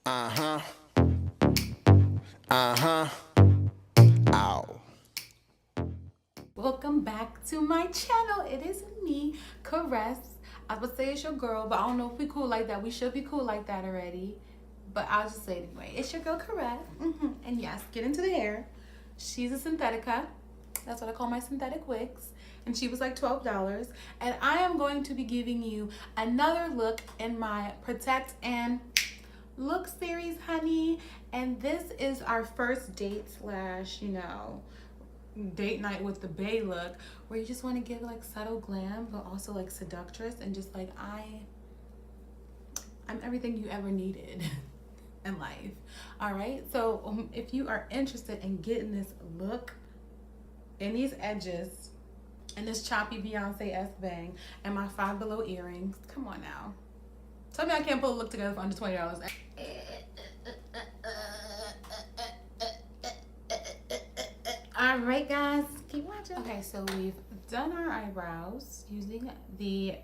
Uh-huh. Uh-huh. Ow. Welcome back to my channel. It is me, Caress. I was about to say it's your girl, but I don't know if we cool like that. We should be cool like that already. But I'll just say it anyway. It's your girl, Caress. And yes, get into the hair. She's a Synthetica. That's what I call my synthetic wigs. And she was like $12. And I am going to be giving you another look in my Protect and Look series, honey. And this is our first date slash, date night with the bae look, where you just want to give like subtle glam but also like seductress and just like I'm everything you ever needed in life. All right, so if you are interested in getting this look in these edges and this choppy Beyonce S bang and my Five Below earrings, come on now, tell me I can't pull a look together for under $20. All right, guys, keep watching. Okay, so we've done our eyebrows using the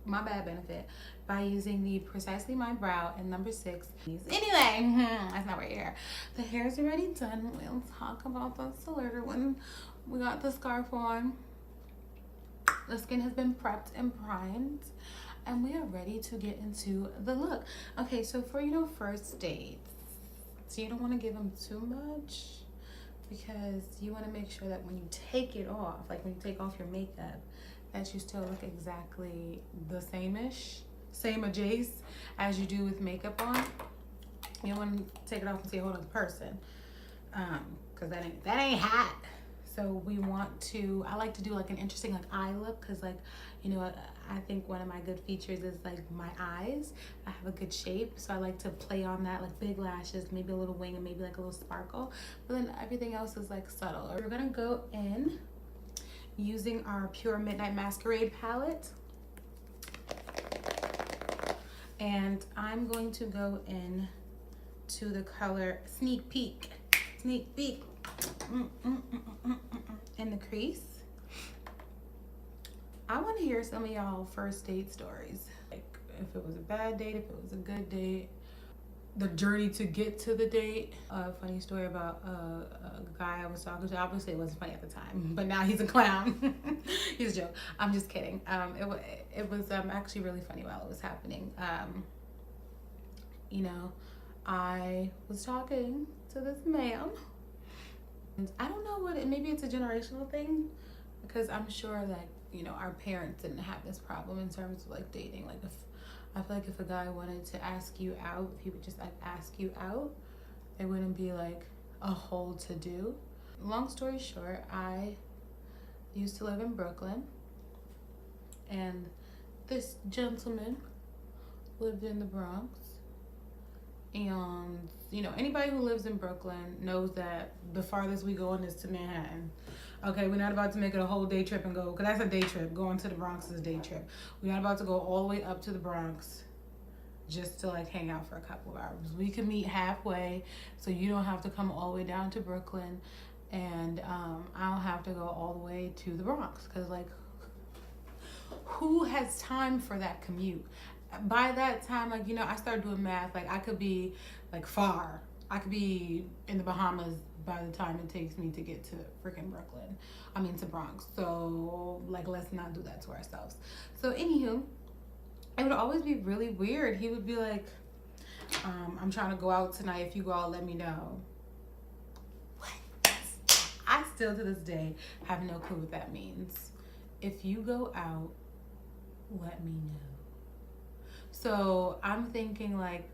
benefit by using the Precisely My Brow and number 6. Anyway, that's not right here. The hair's already done. We'll talk about this later when we got the scarf on. The skin has been prepped and primed, and we are ready to get into the look. Okay, so for first dates, so you don't want to give them too much, because you want to make sure that when you take it off, like when you take off your makeup, that you still look exactly the same adjace as you do with makeup on. You don't want to take it off and see a whole other person, because that ain't hot. So we want to, I like to do like an interesting like eye look, because like, I think one of my good features is like my eyes. I have a good shape, so I like to play on that, like big lashes, maybe a little wing, and maybe like a little sparkle, but then everything else is like subtle. We're gonna go in using our Pure Midnight Masquerade palette, and I'm going to go in to the color Sneak Peek in the crease. I want to hear some of y'all first date stories, like if it was a bad date, if it was a good date, the journey to get to the date. A funny story about a guy I was talking to. Obviously it wasn't funny at the time, but now he's a clown. He's a joke. I'm just kidding. It was actually really funny while it was happening. I was talking to this man, and I don't know maybe it's a generational thing, because I'm sure that our parents didn't have this problem in terms of like dating. Like, if I feel like if a guy wanted to ask you out, if he would just like ask you out, it wouldn't be like a whole to do. Long story short, I used to live in Brooklyn, and this gentleman lived in the Bronx. And anybody who lives in Brooklyn knows that the farthest we go is to Manhattan. Okay, we're not about to make it a whole day trip and go, because that's a day trip. Going to the Bronx is a day trip. We're not about to go all the way up to the Bronx just to like hang out for a couple of hours. We can meet halfway, so you don't have to come all the way down to Brooklyn, and I don't have to go all the way to the Bronx, because like, who has time for that commute? By that time, like, I started doing math. Like, I could be like far. I could be in the Bahamas by the time it takes me to get to freaking Brooklyn. To Bronx. So like, let's not do that to ourselves. So anywho, it would always be really weird. He would be like, I'm trying to go out tonight. If you go out, let me know. What? I still to this day have no clue what that means. If you go out, let me know. So I'm thinking like,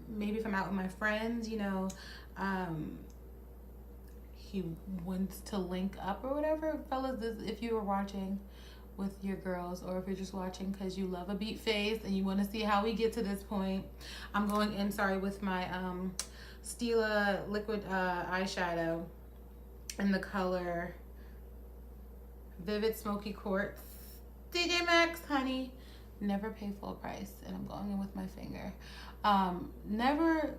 maybe if I'm out with my friends, he wants to link up or whatever. Fellas, if you were watching with your girls, or if you're just watching because you love a beat face and you want to see how we get to this point, I'm going in, with my Stila liquid eyeshadow in the color Vivid Smoky Quartz. DJ Maxx, honey. Never pay full price, and I'm going in with my finger. Never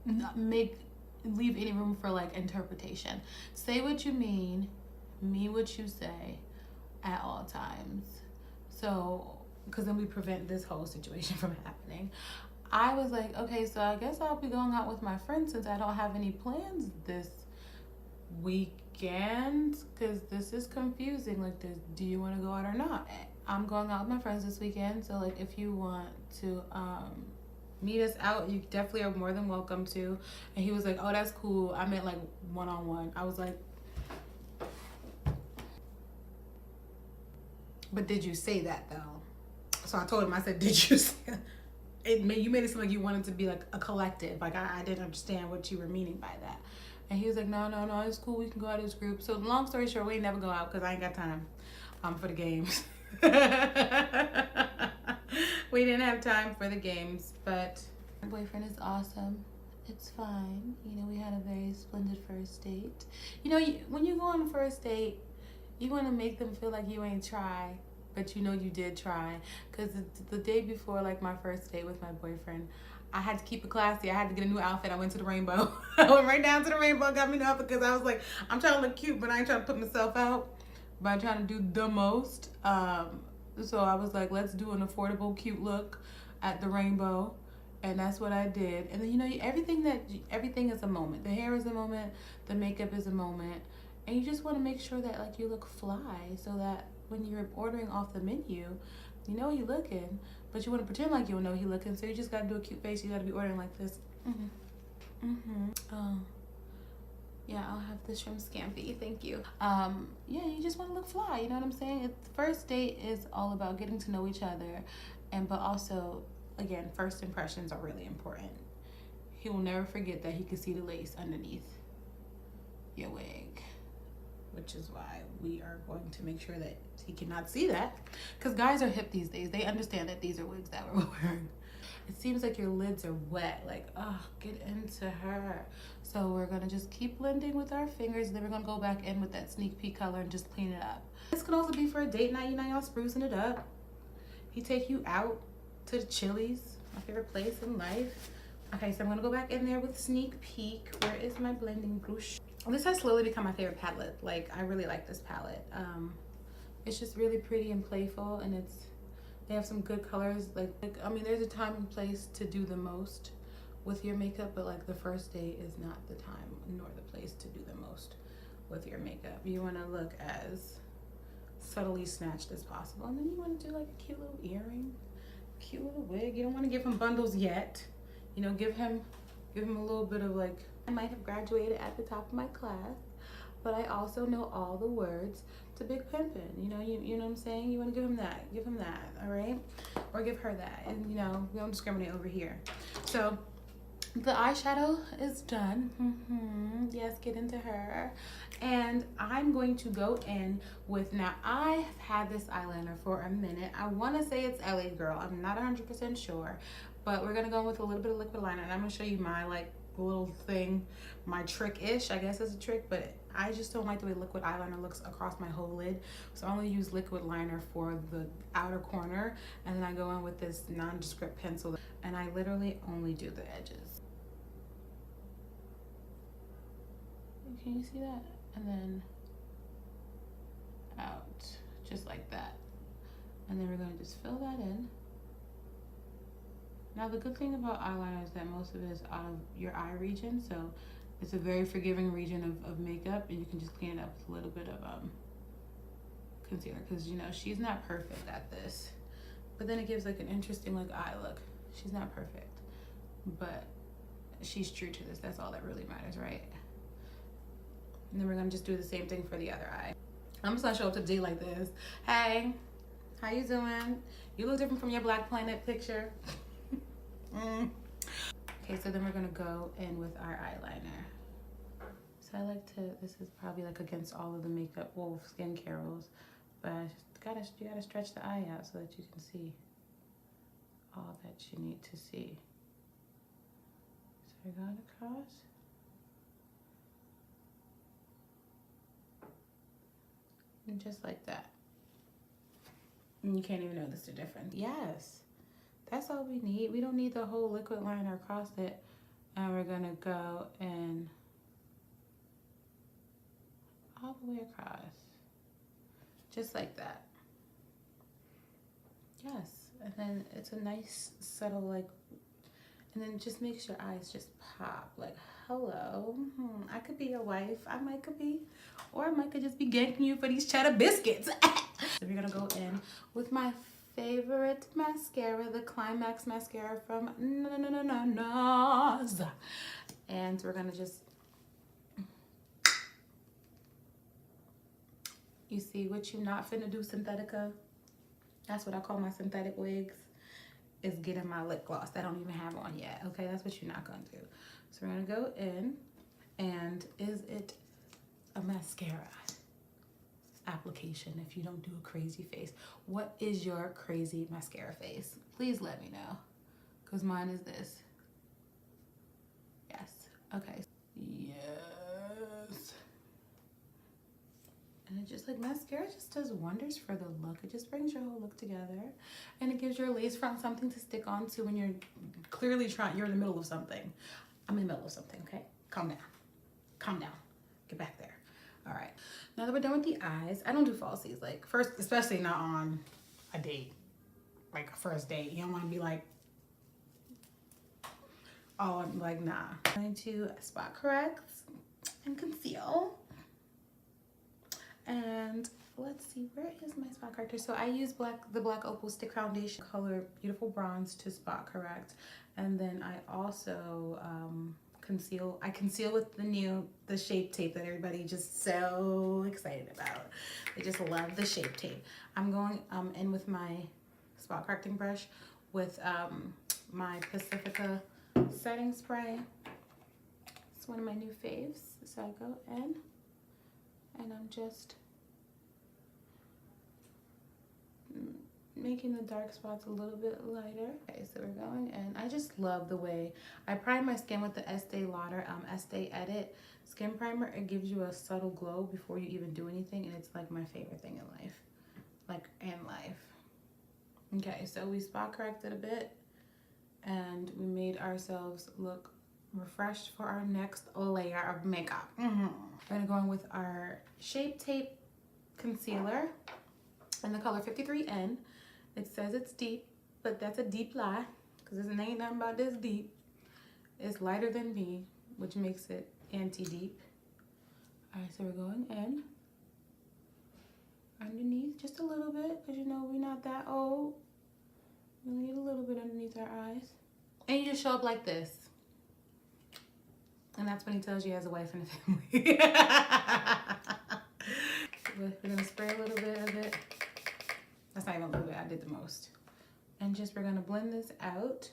leave any room for like interpretation. Say what you mean what you say at all times. So because then we prevent this whole situation from happening. I was like, okay, so I guess I'll be going out with my friends since I don't have any plans this weekend, because this is confusing. Like, do you want to go out or not? I'm going out with my friends this weekend, so like if you want to meet us out, you definitely are more than welcome to. And he was like, oh, that's cool. I meant like one-on-one. I was like, but did you say that though? So I told him, I said, did you say that? You made it seem like you wanted to be like a collective. Like I didn't understand what you were meaning by that. And he was like, no, it's cool. We can go out as a group. So long story short, we ain't never go out because I ain't got time for the games. We didn't have time for the games, but my boyfriend is awesome. It's fine. You know, we had a very splendid first date. You know, when you go on a first date, you want to make them feel like you ain't try, but you know you did try. Because the day before, like my first date with my boyfriend, I had to keep it classy. I had to get a new outfit. I went to the Rainbow. I went right down to the Rainbow, got me a new outfit because I was like, I'm trying to look cute, but I ain't trying to put myself out by trying to do the most. So I was like, let's do an affordable, cute look at the Rainbow. And that's what I did. And then, you know, everything is a moment. The hair is a moment. The makeup is a moment. And you just want to make sure that like you look fly so that when you're ordering off the menu, you know you're looking, but you want to pretend like you don't know you're looking. So you just got to do a cute face. You got to be ordering like this. Oh, yeah, I'll have the shrimp scampi. Thank you. Yeah, you just want to look fly. You know what I'm saying? The first date is all about getting to know each other, but also, again, first impressions are really important. He will never forget that he could see the lace underneath your wig, which is why we are going to make sure that he cannot see that, because guys are hip these days. They understand that these are wigs that we're wearing. It seems like your lids are wet. Like, oh, get into her. So we're gonna just keep blending with our fingers, and then we're gonna go back in with that sneak peek color and just clean it up. This could also be for a date night. You know, y'all sprucing it up. He take you out to the Chili's, my favorite place in life. Okay, so I'm gonna go back in there with sneak peek. Where is my blending brush? This has slowly become my favorite palette. Like, I really like this palette. It's just really pretty and playful, and they have some good colors. Like, I mean, there's a time and place to do the most with your makeup, but like the first date is not the time nor the place to do the most with your makeup. You want to look as subtly snatched as possible, and then you want to do like a cute little earring, cute little wig. You don't want to give him bundles yet. You know, give him a little bit of like, I might have graduated at the top of my class, but I also know all the words to Big Pimpin'. You know, you know what I'm saying? You want to give him that, all right? Or give her that, and you know, we don't discriminate over here. So the eyeshadow is done. Yes, get into her. And I'm going to go in with, now I have had this eyeliner for a minute. I want to say it's LA Girl. I'm not 100% sure, but we're going to go in with a little bit of liquid liner, and I'm going to show you my like little thing, my trick-ish, I guess it's a trick, but I just don't like the way liquid eyeliner looks across my whole lid. So I only use liquid liner for the outer corner, and then I go in with this nondescript pencil, and I literally only do the edges. Can you see that? And then out, just like that. And then we're going to just fill that in. Now the good thing about eyeliner is that most of it is out of your eye region, so it's a very forgiving region of makeup, and you can just clean it up with a little bit of concealer, because you know she's not perfect at this, but then it gives like an interesting like eye look. She's not perfect, but she's true to this. That's all that really matters, right? And then we're gonna just do the same thing for the other eye. I'm just gonna show up to D like this. Hey, how you doing? You look different from your Black Planet picture. Okay, so then we're gonna go in with our eyeliner. So I like to, this is probably like against all of the makeup, well, skincare rules, but you gotta stretch the eye out so that you can see all that you need to see. So I got across. And just like that. And you can't even notice the difference. Yes. That's all we need. We don't need the whole liquid liner across it. And we're gonna go and all the way across. Just like that. Yes, and then it's a nice subtle like, and then it just makes your eyes just pop like, hello, I could be your wife, I might could be, or I might could just be ganking you for these cheddar biscuits. So we're gonna go in with my favorite mascara, the Climax mascara from NARS, and we're gonna just, you see what you not finna do, Synthetica? That's what I call my synthetic wigs, is getting my lip gloss that I don't even have on yet. Okay, that's what you're not gonna do. So we're gonna go in, and is it a mascara application if you don't do a crazy face? What is your crazy mascara face? Please let me know, because mine is this. Yes. Okay. Yes. And it just like, mascara just does wonders for the look. It just brings your whole look together, and it gives your lace front something to stick on to when you're clearly you're in the middle of something. I'm in the middle of something, okay? Calm down. Calm down. Get back there. All right. Now that we're done with the eyes, I don't do falsies. Like, first, especially not on a date, like a first date. You don't want to be like, oh, I'm like, nah. I'm going to spot correct and conceal. And let's see, where is my spot corrector? So I use the Black Opal Stick Foundation color Beautiful Bronze to spot correct. And then I also conceal. I conceal with the Shape Tape that everybody just so excited about. They just love the Shape Tape. I'm going in with my spot correcting brush with my Pacifica setting spray. It's one of my new faves. So I go in, and I'm just making the dark spots a little bit lighter. Okay, so we're going in. I just love the way I prime my skin with the Estee Lauder Estee Edit Skin Primer. It gives you a subtle glow before you even do anything, and it's like my favorite thing in life. Like, in life. Okay, so we spot corrected a bit, and we made ourselves look refreshed for our next layer of makeup. We're gonna go in with our Shape Tape concealer in the color 53N. It says it's deep, but that's a deep lie, because it ain't nothing about this deep. It's lighter than me, which makes it anti-deep. All right, so we're going in underneath just a little bit, because you know we're not that old. We need a little bit underneath our eyes. And you just show up like this. And that's when he tells you he has a wife and a family. We're gonna spray a little bit of it. That's not even a little bit, I did the most. And just, we're gonna blend this out.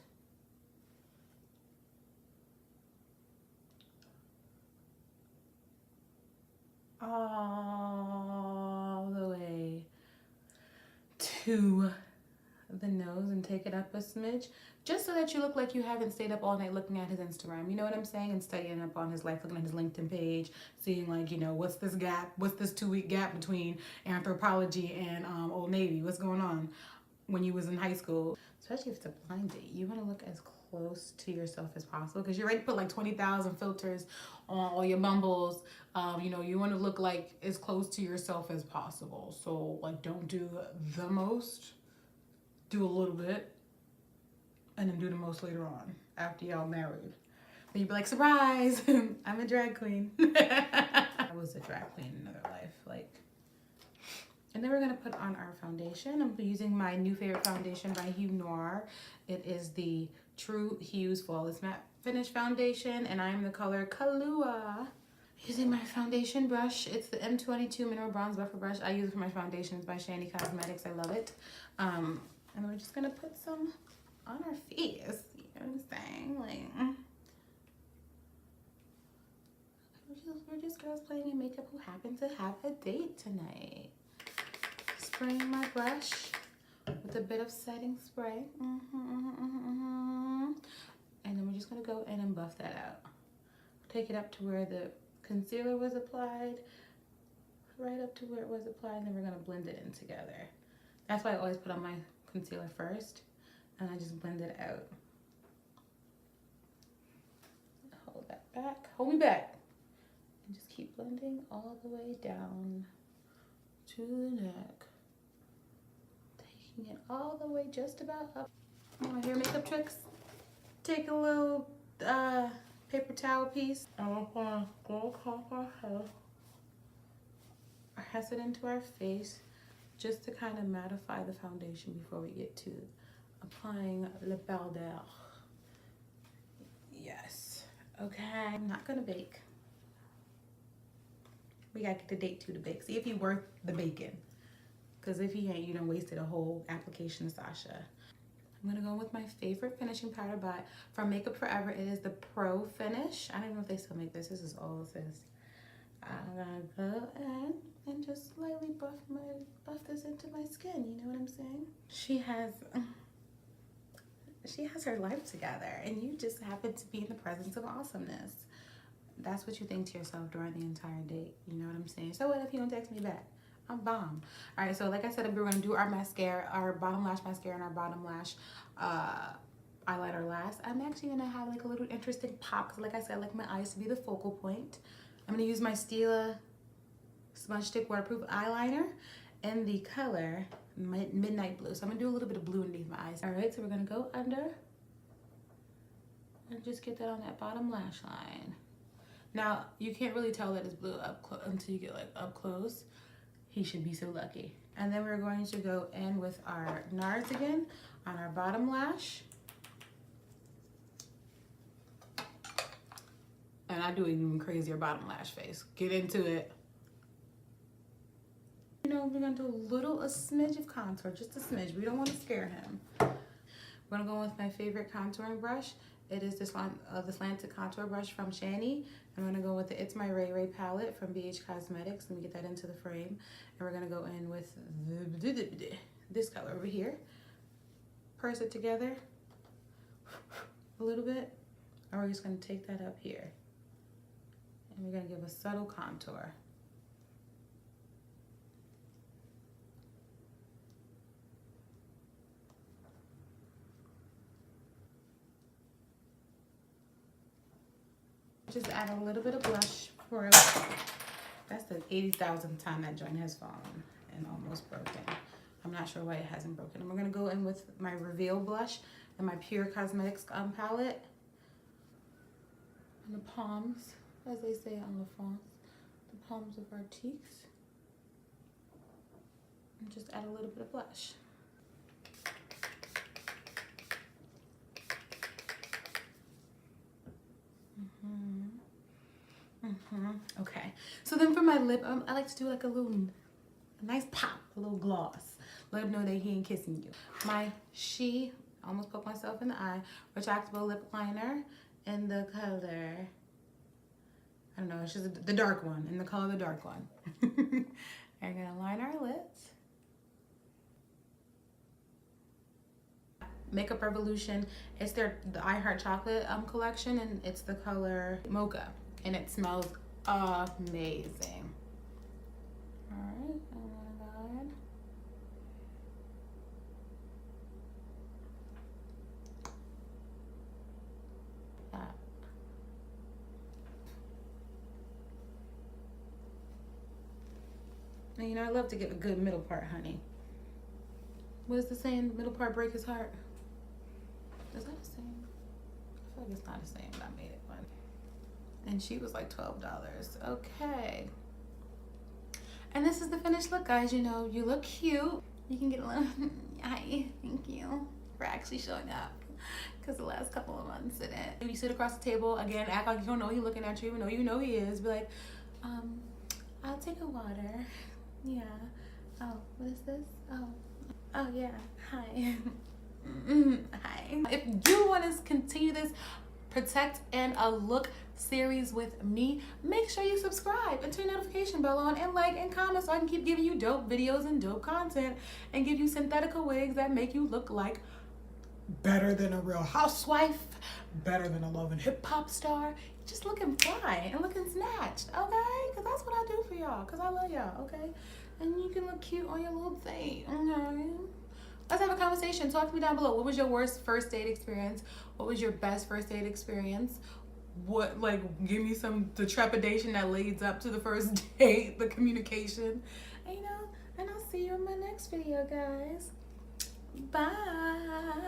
All the way to the nose, and take it up a smidge, just so that you look like you haven't stayed up all night looking at his Instagram. You know what I'm saying? And studying up on his life, looking at his LinkedIn page, seeing like, you know, what's this gap? What's this 2-week gap between Anthropology and Old Navy? What's going on when you was in high school? Especially if it's a blind date, you want to look as close to yourself as possible, because you're ready to put like 20,000 filters on all your Bumbles. You know, you want to look like as close to yourself as possible. So like, don't do the most. Do a little bit, and then do the most later on after y'all married. Then you'd be like, surprise, I'm a drag queen. I was a drag queen in another life, like. And then we're gonna put on our foundation. I'm using my new favorite foundation by Noir. It is the True Hues Flawless Matte Finish Foundation, and I'm the color Kahlua. Using my foundation brush, it's the M22 Mineral Bronze Buffer Brush. I use it for my foundations by SHAWNI Cosmetics. I love it. And we're just gonna put some on our face. You know what I'm saying? Like, we're just girls playing in makeup who happen to have a date tonight. Spraying my brush with a bit of setting spray. And then we're just gonna go in and buff that out. Take it up to where the concealer was applied, right up to where it was applied, and then we're gonna blend it in together. That's why I always put on my concealer first, and I just blend it out. Hold that back, hold me back, and just keep blending all the way down to the neck, taking it all the way just about up. Oh, hair makeup tricks. Take a little paper towel piece. And we're gonna go across our hair. Press it into our face just to kind of mattify the foundation before we get to applying le powder. Yes. Okay. I'm not gonna bake. We gotta get the date to bake. See if he's worth the bacon. Because if he ain't, you done wasted a whole application of Sasha. I'm gonna go with my favorite finishing powder from Makeup Forever. It is the Pro Finish. I don't know if they still make this. This is all it is. I'm gonna go in and just slightly buff this into my skin. You know what I'm saying? She has her life together, and you just happen to be in the presence of awesomeness. That's what you think to yourself during the entire date. You know what I'm saying? So what if you don't text me back? I'm bomb. All right, so like I said, we're gonna do our mascara, our bottom lash mascara, and our bottom lash eyeliner last. I'm actually gonna have like a little interesting pop, because like I said, I like my eyes to be the focal point. I'm gonna use my Stila Smudge Stick Waterproof Eyeliner in the color Midnight Blue. So I'm gonna do a little bit of blue underneath my eyes. All right, so we're gonna go under and just get that on that bottom lash line. Now, you can't really tell that it's blue until you get like up close. He should be so lucky. And then we're going to go in with our NARS again on our bottom lash. And I do an even crazier bottom lash face. Get into it. You know, we're gonna do a smidge of contour, just a smidge. We don't want to scare him. We're gonna go with my favorite contouring brush. It is this one, the slanted contour brush from SHAWNI. I'm gonna go with the It's My Ray Ray palette from BH Cosmetics. Let me get that into the frame. And we're gonna go in with this color over here. Purse it together a little bit. And we're just gonna take that up here. And we're gonna give a subtle contour. Just add a little bit of blush for it. That's the 80,000th time that joint has fallen and almost broken. I'm not sure why it hasn't broken. And we're gonna go in with my Reveal blush and my Pure Cosmetics palette. And the palms, as they say on the France, the palms of our cheeks. And just add a little bit of blush. Okay, so then for my lip, I like to do like a nice pop, a little gloss. Let him know that he ain't kissing you. My I almost poked myself in the eye, retractable lip liner in the color, I don't know, it's just the dark one, in the color of the dark one. And we're gonna line our lips. Makeup Revolution, it's the I Heart Chocolate collection, and it's the color Mocha, and it smells amazing. All right, oh my God. And you know, I love to get a good middle part, honey. What is the saying? Middle part break his heart. Is that a saying? I feel like it's not a saying, but I made it one. And she was like $12. Okay. And this is the finished look, guys. You know, you look cute. You can get a little, hi, thank you for actually showing up. Because the last couple of months didn't. If you sit across the table, again, act like you don't know he's looking at you, even though you know he is. Be like, I'll take a water. Yeah. Oh, what is this? Oh yeah. Hi. Hi. If you want to continue this Protect and a Look series with me, make sure you subscribe and turn your notification bell on and like and comment so I can keep giving you dope videos and dope content and give you synthetic wigs that make you look like better than a Real Housewife, better than a Love and Hip Hop star, just looking fly and looking snatched, okay? Because that's what I do for y'all, because I love y'all, okay? And you can look cute on your little thing, okay? Let's have a conversation. Talk to me down below. What was your worst first date experience? What was your best first date experience? What, like, give me the trepidation that leads up to the first date, the communication, and, you know, and I'll see you in my next video, guys. Bye.